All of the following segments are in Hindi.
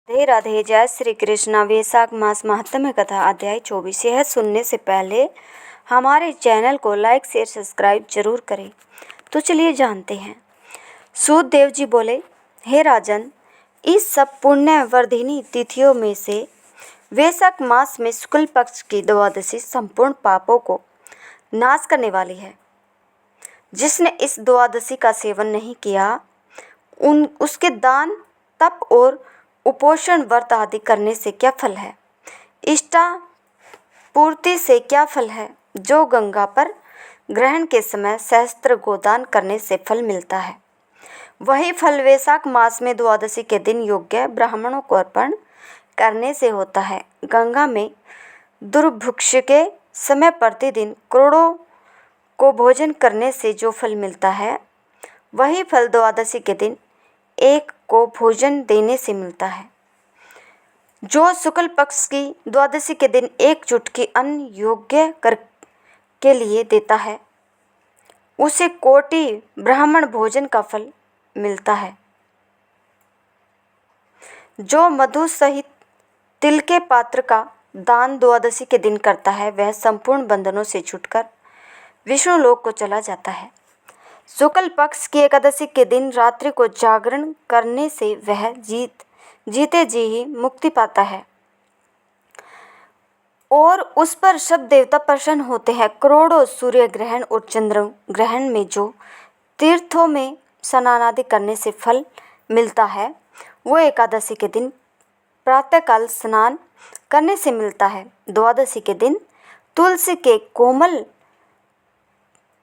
राधे राधे। जय श्री कृष्णा। वैशाख मास महात्म्य कथा अध्याय 24। यह सुनने से पहले हमारे चैनल को लाइक शेयर सब्सक्राइब जरूर करें। तो चलिए जानते हैं। सूतदेव जी बोले, हे राजन, इस सब पुण्य वर्धिनी तिथियों में से वैशाख मास में शुक्ल पक्ष की द्वादशी संपूर्ण पापों को नाश करने वाली है। जिसने इस द्वादशी का सेवन नहीं किया उसके दान तप और उपोषण व्रत आदि करने से क्या फल है? इष्टा पूर्ति से क्या फल है? जो गंगा पर ग्रहण के समय सहस्त्र गोदान करने से फल मिलता है, वही फल वैशाख मास में द्वादशी के दिन योग्य ब्राह्मणों को अर्पण करने से होता है। गंगा में दुर्भिक्ष के समय प्रतिदिन करोड़ों को भोजन करने से जो फल मिलता है, वही फल द्वादशी के दिन एक को भोजन देने से मिलता है। जो शुक्ल पक्ष की द्वादशी के दिन एक चुटकी अन्न योग्य कर के लिए देता है, उसे कोटि ब्राह्मण भोजन का फल मिलता है। जो मधु सहित तिल के पात्र का दान द्वादशी के दिन करता है, वह संपूर्ण बंधनों से छूटकर विष्णु लोक को चला जाता है। शुक्ल पक्ष की एकादशी के दिन रात्रि को जागरण करने से वह जीते जी ही मुक्ति पाता है और उस पर सब देवता प्रसन्न होते हैं। करोड़ों सूर्य ग्रहण और चंद्र ग्रहण में जो तीर्थों में स्नान आदि करने से फल मिलता है, वो एकादशी के दिन प्रातःकाल स्नान करने से मिलता है। द्वादशी के दिन तुलसी के कोमल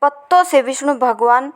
पत्तों से विष्णु भगवान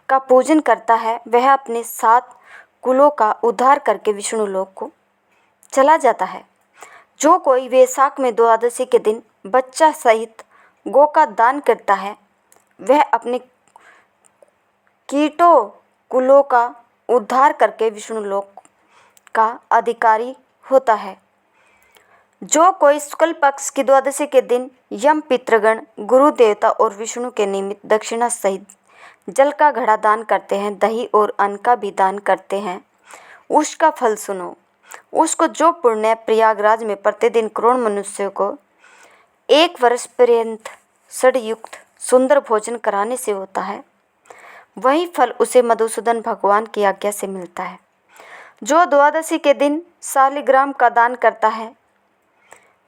का पूजन करता है, वह अपने 7 कुलों का उद्धार करके विष्णु लोक को चला जाता है। जो कोई वैशाख में द्वादशी के दिन बच्चा सहित गौ का दान करता है, वह अपने कीटों कुलों का उद्धार करके विष्णु लोक का अधिकारी होता है। जो कोई शुक्ल पक्ष की द्वादशी के दिन यम पितृगण गुरु देवता और विष्णु के निमित्त दक्षिणा सहित जल का घड़ा दान करते हैं, दही और अन्न का भी दान करते हैं, उसका फल सुनो। उसको जो पुण्य प्रयागराज में प्रतिदिन करोड़ मनुष्यों को 1 वर्ष पर्यंत षडयुक्त सुंदर भोजन कराने से होता है, वही फल उसे मधुसूदन भगवान की आज्ञा से मिलता है। जो द्वादशी के दिन शालिग्राम का दान करता है,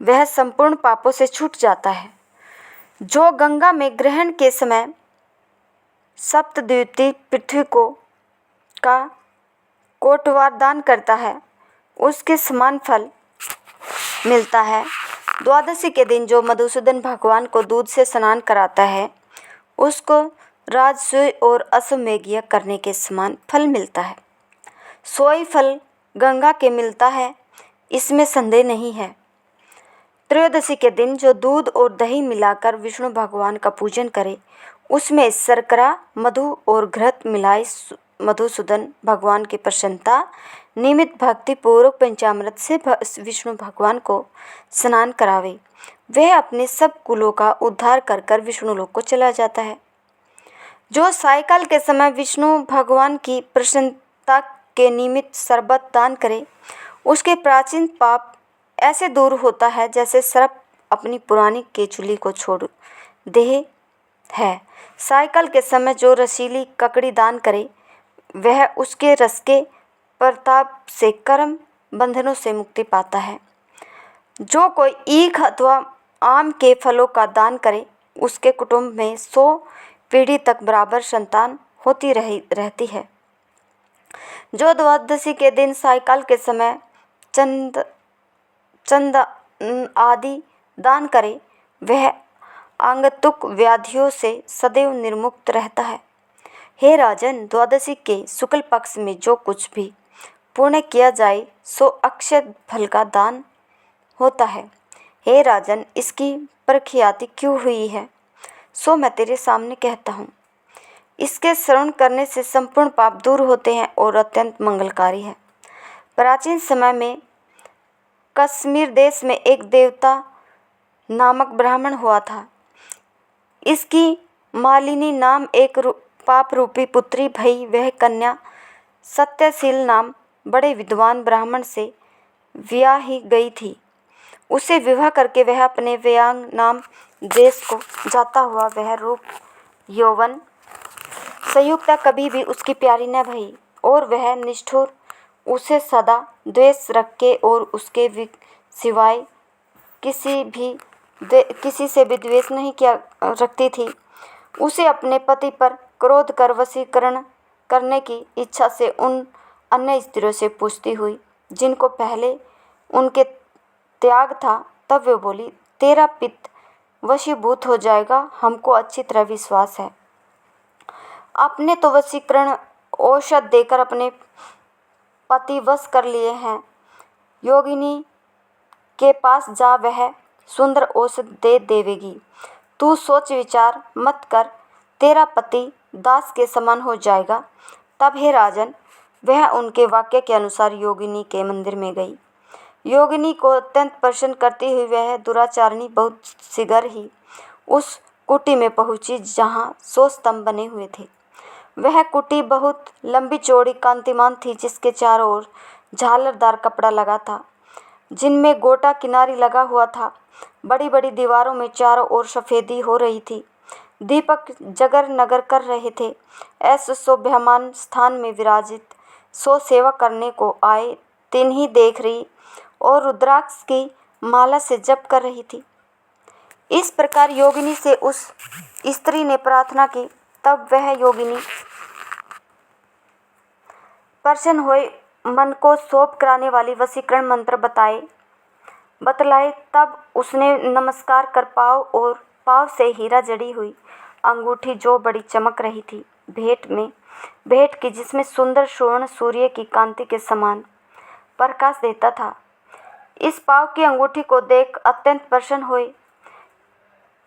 वह संपूर्ण पापों से छूट जाता है। जो गंगा में ग्रहण के समय सप्तद्वीपीय पृथ्वी को का कोटवार दान करता है, उसके समान फल मिलता है। द्वादशी के दिन जो मधुसूदन भगवान को दूध से स्नान कराता है, उसको राजसूय और अश्वमेध यज्ञ करने के समान फल मिलता है। सोई फल गंगा के मिलता है, इसमें संदेह नहीं है। त्रयोदशी के दिन जो दूध और दही मिलाकर विष्णु भगवान का पूजन करे, उसमें शर्करा मधु और घृत मिलाए मधुसूदन भगवान की प्रसन्नता निमित्त भक्ति पूर्वक पंचामृत से विष्णु भगवान को स्नान करावे, वह अपने सब कुलों का उद्धार कर कर विष्णु लोक को चला जाता है। जो सायकाल के समय विष्णु भगवान की प्रसन्नता के निमित्त शरबत दान करे, उसके प्राचीन पाप ऐसे दूर होता है जैसे सर्प अपनी पुरानी केचुली को छोड़ दे है। सायकाल के समय जो रसीली ककड़ी दान करे, वह उसके रस के प्रताप से कर्म बंधनों से मुक्ति पाता है। जो कोई ईख अथवा आम के फलों का दान करे, उसके कुटुंब में 100 पीढ़ी तक बराबर संतान होती रहती है। जो द्वादशी के दिन सायकाल के समय चंद आदि दान करे, वह आगंतुक व्याधियों से सदैव निर्मुक्त रहता है। हे राजन, द्वादशी के शुक्ल पक्ष में जो कुछ भी पुण्य किया जाए, सो अक्षय फल का दान होता है। हे राजन, इसकी प्रख्याति क्यों हुई है, सो मैं तेरे सामने कहता हूँ। इसके श्रवण करने से संपूर्ण पाप दूर होते हैं और अत्यंत मंगलकारी है। प्राचीन समय में कश्मीर देश में एक देवता नामक ब्राह्मण हुआ था। इसकी मालिनी नाम एक पाप रूपी पुत्री भई। वह कन्या सत्यशील नाम बड़े विद्वान ब्राह्मण से ब्याही गई थी। उसे विवाह करके वह अपने व्यंग नाम देश को जाता हुआ वह रूप यौवन संयुक्ता कभी भी उसकी प्यारी न भई और वह निष्ठुर उसे सदा द्वेष रखे और उसके सिवाय किसी से भी द्वेष नहीं किया रखती थी। उसे अपने पति पर क्रोध कर वशीकरण करने की इच्छा से उन अन्य स्त्रियों से पूछती हुई जिनको पहले उनके त्याग था, तब वे बोली, तेरा पित्त वशीभूत हो जाएगा, हमको अच्छी तरह विश्वास है। आपने तो वशीकरण औषध देकर अपने पति वश कर लिए हैं। योगिनी के पास जा, वह सुंदर औषध दे देवेगी। तू सोच विचार मत कर, तेरा पति दास के समान हो जाएगा। तब हे राजन, वह उनके वाक्य के अनुसार योगिनी के मंदिर में गई। योगिनी को अत्यंत प्रसन्न करती हुई वह दुराचारिणी बहुत शीघ्र ही उस कुटी में पहुंची जहां 100 स्तंभ बने हुए थे। वह कुटी बहुत लंबी चौड़ी कांतिमान थी, जिसके चारों ओर झालरदार कपड़ा लगा था, जिनमें गोटा किनारी लगा हुआ था। बड़ी बड़ी दीवारों में चारों ओर सफेदी हो रही थी। दीपक जगर नगर कर रहे थे। ऐसे शोभायमान स्थान में विराजित 100 सेवा करने को आए तिन्ही देख रही और रुद्राक्ष की माला से जप कर रही थी। इस प्रकार योगिनी से उस स्त्री ने प्रार्थना की। तब वह योगिनी प्रसन्न हुए, मन को शोभ कराने वाली वशीकरण मंत्र बतलाए। तब उसने नमस्कार कर पाँव से हीरा जड़ी हुई अंगूठी, जो बड़ी चमक रही थी, भेंट की, जिसमें सुंदर स्वर्ण सूर्य की कांति के समान प्रकाश देता था। इस पाँव की अंगूठी को देख अत्यंत प्रसन्न हुए।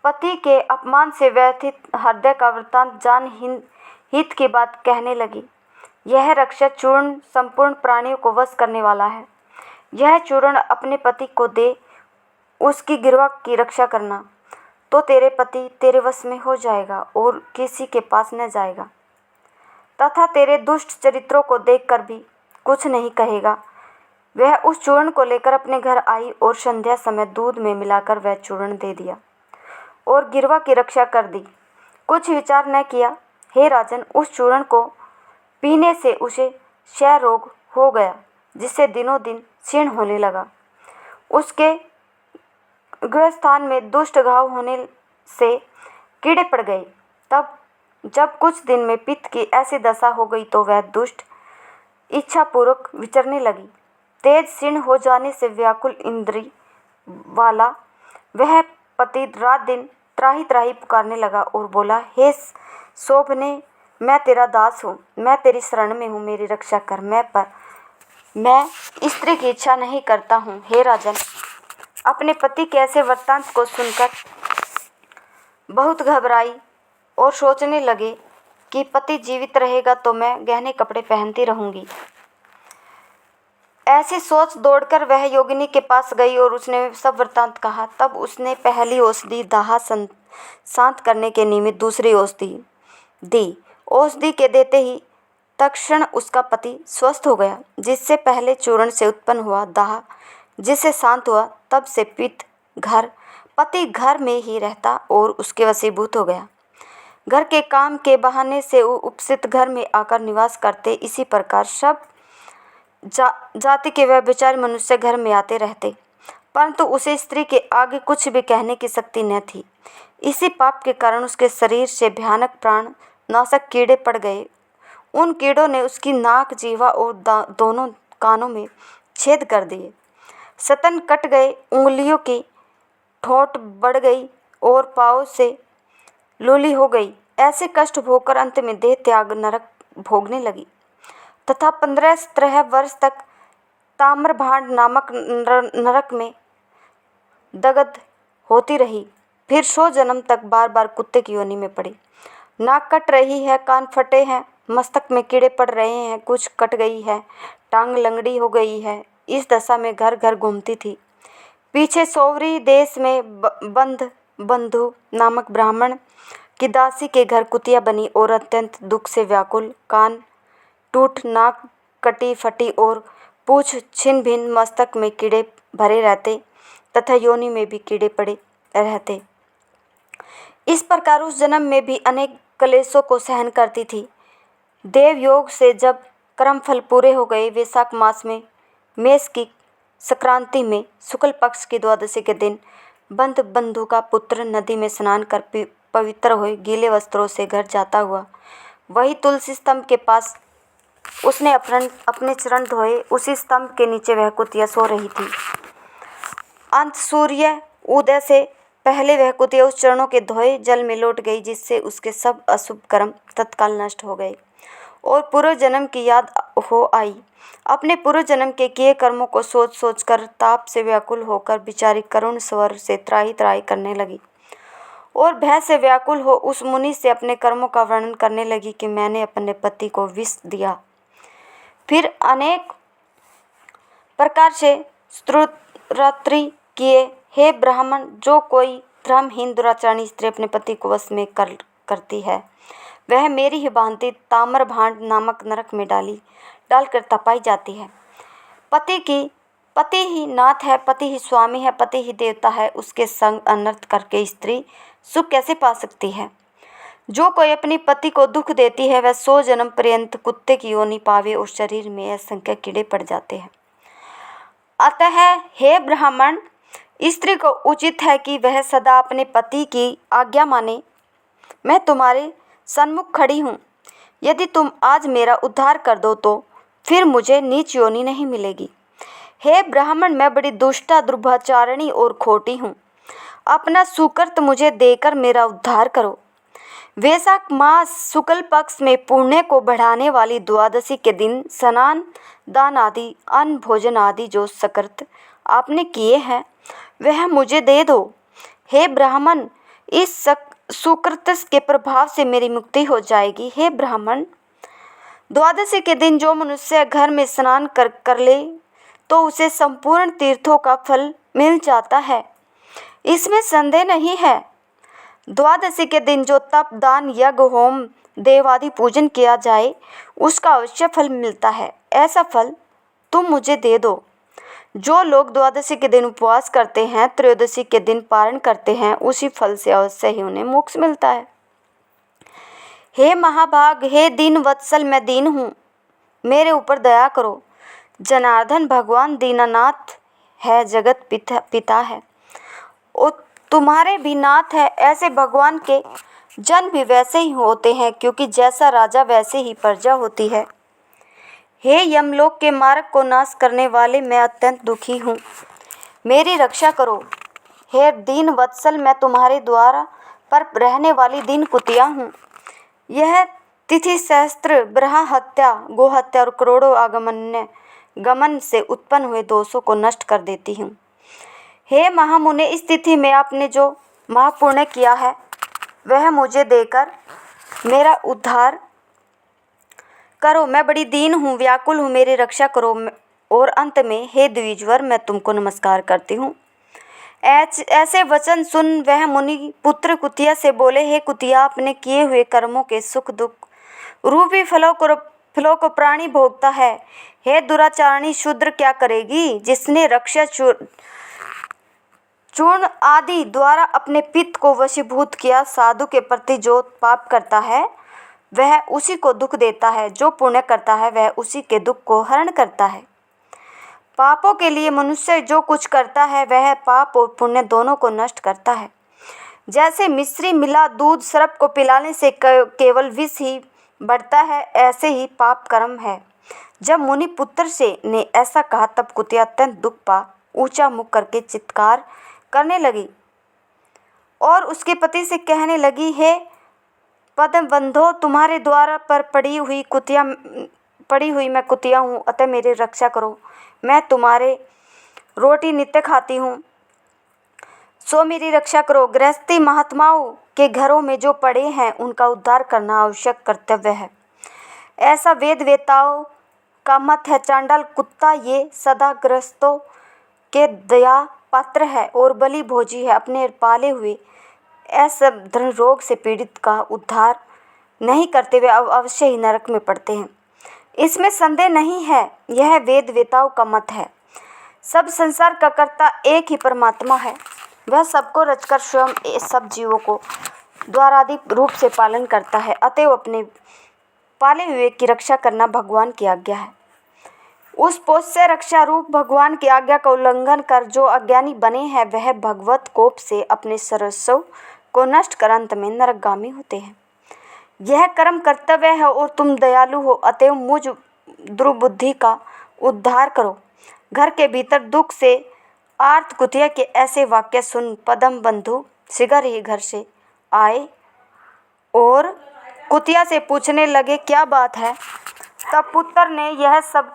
पति के अपमान से व्यथित हृदय का वृत्तांत जान हित की बात कहने लगी। यह रक्षा चूर्ण संपूर्ण प्राणियों को वश करने वाला है। यह चूर्ण अपने पति को दे, उसकी गिरवा की रक्षा करना, तो तेरे पति तेरे वश में हो जाएगा और किसी के पास न जाएगा, तथा तेरे दुष्ट चरित्रों को देखकर भी कुछ नहीं कहेगा। वह उस चूर्ण को लेकर अपने घर आई और संध्या समय दूध में मिलाकर वह चूर्ण दे दिया और गिरवा की रक्षा कर दी। कुछ विचार न किया। हे राजन, उस चूर्ण को पीने से उसे क्षय रोग हो गया, जिससे दिनों दिन क्षीण होने लगा। उसके गृहस्थान में दुष्ट घाव होने से कीड़े पड़ गए। तब जब कुछ दिन में पित्त की ऐसी दशा हो गई तो वह दुष्ट इच्छा पूर्वक विचरने लगी। तेज क्षीण हो जाने से व्याकुल इंद्री वाला वह पति रात दिन त्राही त्राही पुकारने लगा और बोला, हे शोभने, मैं तेरा दास हूँ, मैं तेरी शरण में हूँ, मेरी रक्षा कर। मैं स्त्री की इच्छा नहीं करता हूँ। हे राजन, अपने पति के ऐसे वृत्तांत को सुनकर बहुत घबराई और सोचने लगे कि पति जीवित रहेगा तो मैं गहने कपड़े पहनती रहूंगी। ऐसी सोच दौड़कर वह योगिनी के पास गई और उसने सब वृत्तांत कहा। तब उसने पहली औषधि दाह शांत करने के निमित्त दूसरी औषधि दी। औषधि के देते ही तत्क्षण उसका पति स्वस्थ हो गया। जिससे पहले चूर्ण से उत्पन्न हुआ दाह जिससे शांत हुआ, तब से पति घर में ही रहता और उसके वशीभूत हो गया। घर के काम के बहाने से वो उपस्थित घर में आकर निवास करते। इसी प्रकार सब जाति के वह बेचारे मनुष्य घर में आते रहते, परंतु उसे स्त्री के आगे कुछ भी कहने की शक्ति न थी। इसी पाप के कारण उसके शरीर से भयानक प्राण नाशक कीड़े पड़ गए। उन कीड़ों ने उसकी नाक, जीवा और दोनों कानों में छेद कर दिए। स्तन कट गए, उंगलियों की ठोंठ बढ़ गई और पाँव से लूली हो गई। ऐसे कष्ट भोगकर अंत में देह त्याग नरक भोगने लगी तथा 15-17 वर्ष तक ताम्रभांड नामक नरक में दग्ध होती रही। फिर 100 जन्म तक बार बार कुत्ते की योनि में पड़ी। नाक कट रही है, कान फटे हैं, मस्तक में कीड़े पड़ रहे हैं, कुछ कट गई है, टांग लंगड़ी हो गई है। इस दशा में घर घर घूमती थी। पीछे सौवरी देश में बंधु नामक ब्राह्मण की दासी के घर कुतिया बनी और अत्यंत दुख से व्याकुल, कान टूट, नाक कटी फटी और पूछ छिन्न भिन्न, मस्तक में कीड़े भरे रहते तथा योनि में भी कीड़े पड़े रहते। इस प्रकार उस जन्म में भी अनेक क्लेशों को सहन करती थी। देव योग से जब कर्मफल पूरे हो गए, वैशाख मास में मेष की संक्रांति में शुक्ल पक्ष की द्वादशी के दिन बंधु का पुत्र नदी में स्नान कर पवित्र हुए गीले वस्त्रों से घर जाता हुआ वही तुलसी स्तंभ के पास उसने अपने चरण धोए। उसी स्तंभ के नीचे वह कुतिया सो रही थी। अंत सूर्य उदय से पहले वह कुतिया उस चरणों के धोए जल में लौट गई, जिससे उसके सब अशुभ कर्म तत्काल नष्ट हो गए और पूर्व जन्म की याद हो आई। अपने पूर्व जन्म के किए कर्मों को सोच सोच कर ताप से व्याकुल होकर बेचारी करुण स्वर से त्राही त्राही करने लगी और भय से व्याकुल हो उस मुनि से अपने कर्मों का वर्णन करने लगी कि मैंने अपने पति को विष दिया, फिर अनेक प्रकार से स्तुति किए। हे ब्राह्मण, जो कोई धर्महीन दुराचारी स्त्री अपने पति को वश में करती है, वह मेरी ही भांति ताम्रभांड नामक नरक में डालकर तपाई जाती है। पति ही नाथ है, पति ही स्वामी है, पति ही देवता है। उसके संग अनर्थ करके स्त्री सुख कैसे पा सकती है? जो कोई अपनी पति को दुख देती है, वह 100 जन्म पर्यंत कुत्ते की योनि पावे और शरीर में असंख्य कीड़े पड़ जाते हैं। अतः हे ब्राह्मण, स्त्री को उचित है कि वह सदा अपने पति की आज्ञा माने। मैं तुम्हारे सन्मुख खड़ी हूँ। यदि तुम आज मेरा उद्धार कर दो तो फिर मुझे नीच योनि नहीं मिलेगी। हे ब्राह्मण, मैं बड़ी दुष्टा, दुर्भाचारिणी और खोटी हूँ। अपना सुकृत मुझे देकर मेरा उद्धार करो। वैशाख मास शुक्ल पक्ष में पुण्य को बढ़ाने वाली द्वादशी के दिन स्नान, दान आदि, अन्न भोजन आदि जो सुकृत आपने किए हैं वह मुझे दे दो। हे ब्राह्मण, इस सुकृत के प्रभाव से मेरी मुक्ति हो जाएगी। हे ब्राह्मण, द्वादशी के दिन जो मनुष्य घर में स्नान कर ले तो उसे संपूर्ण तीर्थों का फल मिल जाता है, इसमें संदेह नहीं है। द्वादशी के दिन जो तप, दान, यज्ञ, होम, देवादि पूजन किया जाए उसका अवश्य फल मिलता है। ऐसा फल तुम मुझे दे दो। जो लोग द्वादशी के दिन उपवास करते हैं, त्रयोदशी के दिन पारण करते हैं, उसी फल से अवश्य ही उन्हें मोक्ष मिलता है। हे महाभाग, हे दीन वत्सल, मैं दीन हूँ, मेरे ऊपर दया करो। जनार्दन भगवान दीनानाथ है, जगत पिता है और तुम्हारे भी नाथ है। ऐसे भगवान के जन भी वैसे ही होते हैं, क्योंकि जैसा राजा वैसे ही प्रजा होती है। हे यमलोक के मार्ग को नाश करने वाले, मैं अत्यंत दुखी हूँ, मेरी रक्षा करो। हे दीन वत्सल, मैं तुम्हारे द्वारा पर रहने वाली दीन कुतिया हूँ। यह तिथि सहस्त्र ब्रह हत्या, गो हत्या और करोड़ों गमन से उत्पन्न हुए दोषों को नष्ट कर देती हूँ। हे महामुने, इस तिथि में आपने जो महापुण्य किया है वह मुझे देकर मेरा उद्धार करो। मैं बड़ी दीन हूँ, व्याकुल हूँ, मेरी रक्षा करो। और अंत में हे द्विजवर, मैं तुमको नमस्कार करती हूँ। ऐसे वचन सुन वह मुनि पुत्र कुतिया से बोले, हे कुतिया, अपने किए हुए कर्मों के सुख दुख रूपी फलों को प्राणी भोगता है। हे दुराचारणी शूद्र, क्या करेगी? जिसने रक्षा चूर्ण आदि द्वारा अपने पित्त को वशीभूत किया, साधु के प्रति जो पाप करता है वह उसी को दुख देता है, जो पुण्य करता है वह उसी के दुख को हरण करता है। पापों के लिए मनुष्य जो कुछ करता है वह पाप और पुण्य दोनों को नष्ट करता है। जैसे मिश्री मिला दूध सर्प को पिलाने से केवल विष ही बढ़ता है, ऐसे ही पाप कर्म है। जब मुनि पुत्र ने ऐसा कहा तब कुतिया अत्यंत दुख पा ऊंचा मुख करके चित्कार करने लगी और उसके पति से कहने लगी, हे पद्मबंधो, तुम्हारे द्वार पर पड़ी हुई मैं कुतिया हूँ, अतः मेरी रक्षा करो। मैं तुम्हारे रोटी नित्य खाती हूँ, सो मेरी रक्षा करो। गृहस्थी महात्माओं के घरों में जो पड़े हैं उनका उद्धार करना आवश्यक कर्तव्य है, ऐसा वेद वेताओं का मत है। चांडाल कुत्ता ये सदा गृहस्थों के दया पात्र है और बलि भोजी है। अपने पाले हुए ऐसे धन रोग से पीड़ित का उद्धार नहीं करते, वे अवश्य ही नरक में पड़ते हैं। इसमें संदेह नहीं है, यह वेद वेताओं का मत है। सब संसार का कर्ता एक ही परमात्मा है। वह सबको रचकर स्वयं सब जीवों को द्वाराधिक रूप से पालन करता है। अतएव अपने पाले हुए की रक्षा करना भगवान की आज्ञा है। उस पोष्य रक्षा रूप भगवान की आज्ञा का उल्लंघन कर जो अज्ञानी बने हैं, वह भगवत कोप से अपने सर्वस्व को नष्ट कर अंत में नरकगामी होते हैं। यह कर्म कर्तव्य है और तुम दयालु हो, अतएव मुझ दुर्बुद्धि का उद्धार करो। घर के भीतर दुख से आर्त कुतिया के ऐसे वाक्य सुन पदम बंधु शीघ्र ही घर से आए और कुतिया से पूछने लगे, क्या बात है? तब पुत्र ने सब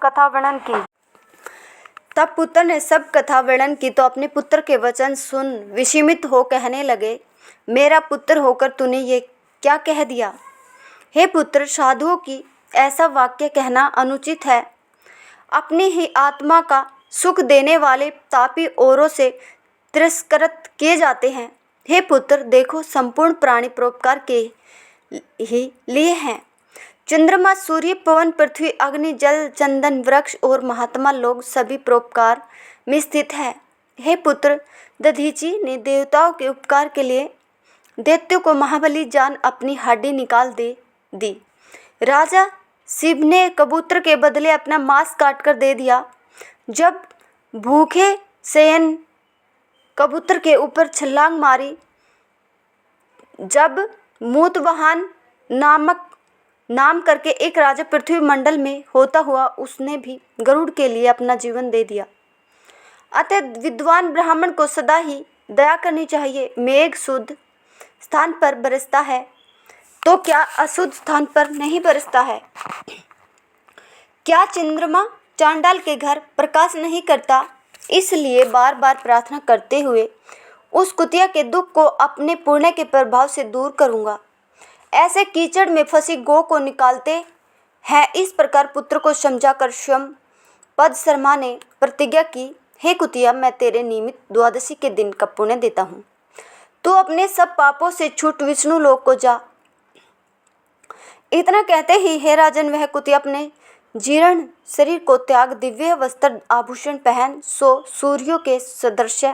कथा वर्णन की तो अपने पुत्र के वचन सुन विस्मित हो कहने लगे, मेरा पुत्र होकर तूने ये क्या कह दिया? हे पुत्र, साधुओं की ऐसा वाक्य कहना अनुचित है। अपनी ही आत्मा का सुख देने वाले तापी औरों से तिरस्कृत किए जाते हैं। हे पुत्र, देखो संपूर्ण प्राणी परोपकार के ही लिए हैं। चंद्रमा, सूर्य, पवन, पृथ्वी, अग्नि, जल, चंदन, वृक्ष और महात्मा लोग सभी परोपकार में स्थित है। हे पुत्र, दधीचि ने देवताओं के उपकार के लिए दैत्यों को महाबली जान अपनी हड्डी निकाल दी। राजा शिव ने कबूतर के बदले अपना मांस काटकर दे दिया। जब भूखे शयन कबूतर के ऊपर छलांग मारी, जब मूतवाहन नाम करके एक राजा पृथ्वी मंडल में होता हुआ, उसने भी गरुड़ के लिए अपना जीवन दे दिया। अतः विद्वान ब्राह्मण को सदा ही दया करनी चाहिए। मेघ शुद्ध स्थान पर बरसता है तो क्या अशुद्ध स्थान पर नहीं बरसता है? क्या चंद्रमा चांडाल के घर प्रकाश नहीं करता? इसलिए बार बार प्रार्थना करते हुए उस कुतिया के दुख को अपने पुण्य के प्रभाव से दूर करूँगा। ऐसे कीचड़ में फंसी गौ को निकालते हैं। इस प्रकार पुत्र को समझाकर स्वयं पद शर्मा ने प्रतिज्ञा की, हे कुतिया, मैं तेरे निमित्त द्वादशी के दिन का पुण्य देता हूँ। तू अपने सब पापों से छूट विष्णु लोक को जा। इतना कहते ही हे राजन, वह कुतिया अपने जीर्ण शरीर को त्याग दिव्य वस्त्र आभूषण पहन सूर्यों के सदृश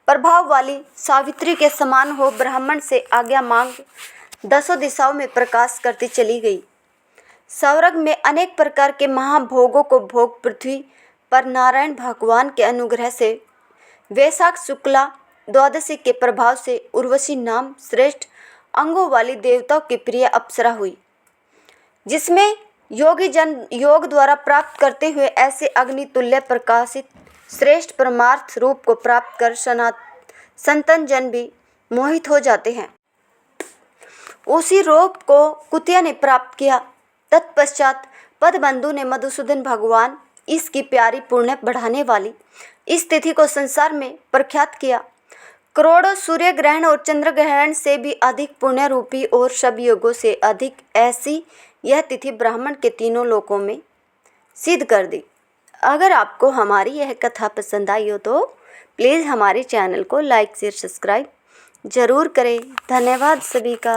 प्रभाव वाली सावित्री के समान हो ब्राह्मण से आज्ञा मांग दसों दिशाओं में प्रकाश करती चली गई। स्वर्ग में अनेक प्रकार के महाभोगों को भोग पृथ्वी पर नारायण भगवान के अनुग्रह से वैशाख शुक्ला द्वादशी के प्रभाव से उर्वशी नाम श्रेष्ठ अंगों वाली देवताओं की प्रिय अप्सरा हुई, जिसमें योगी जन योग द्वारा प्राप्त करते हुए ऐसे अग्नि तुल्य प्रकाशित श्रेष्ठ परमार्थ रूप को प्राप्त कर संतन जन भी मोहित हो जाते हैं। उसी रूप को कुतिया ने प्राप्त किया। तत्पश्चात पदबंधु ने मधुसूदन भगवान इसकी प्यारी पुण्य बढ़ाने वाली इस तिथि को संसार में प्रख्यात किया। करोड़ों सूर्य ग्रहण और चंद्र ग्रहण से भी अधिक पुण्य रूपी और सब योगों से अधिक ऐसी यह तिथि ब्राह्मण के तीनों लोकों में सिद्ध कर दी। अगर आपको हमारी यह कथा पसंद आई हो तो प्लीज़ हमारे चैनल को लाइक शेयर सब्सक्राइब ज़रूर करें। धन्यवाद सभी का।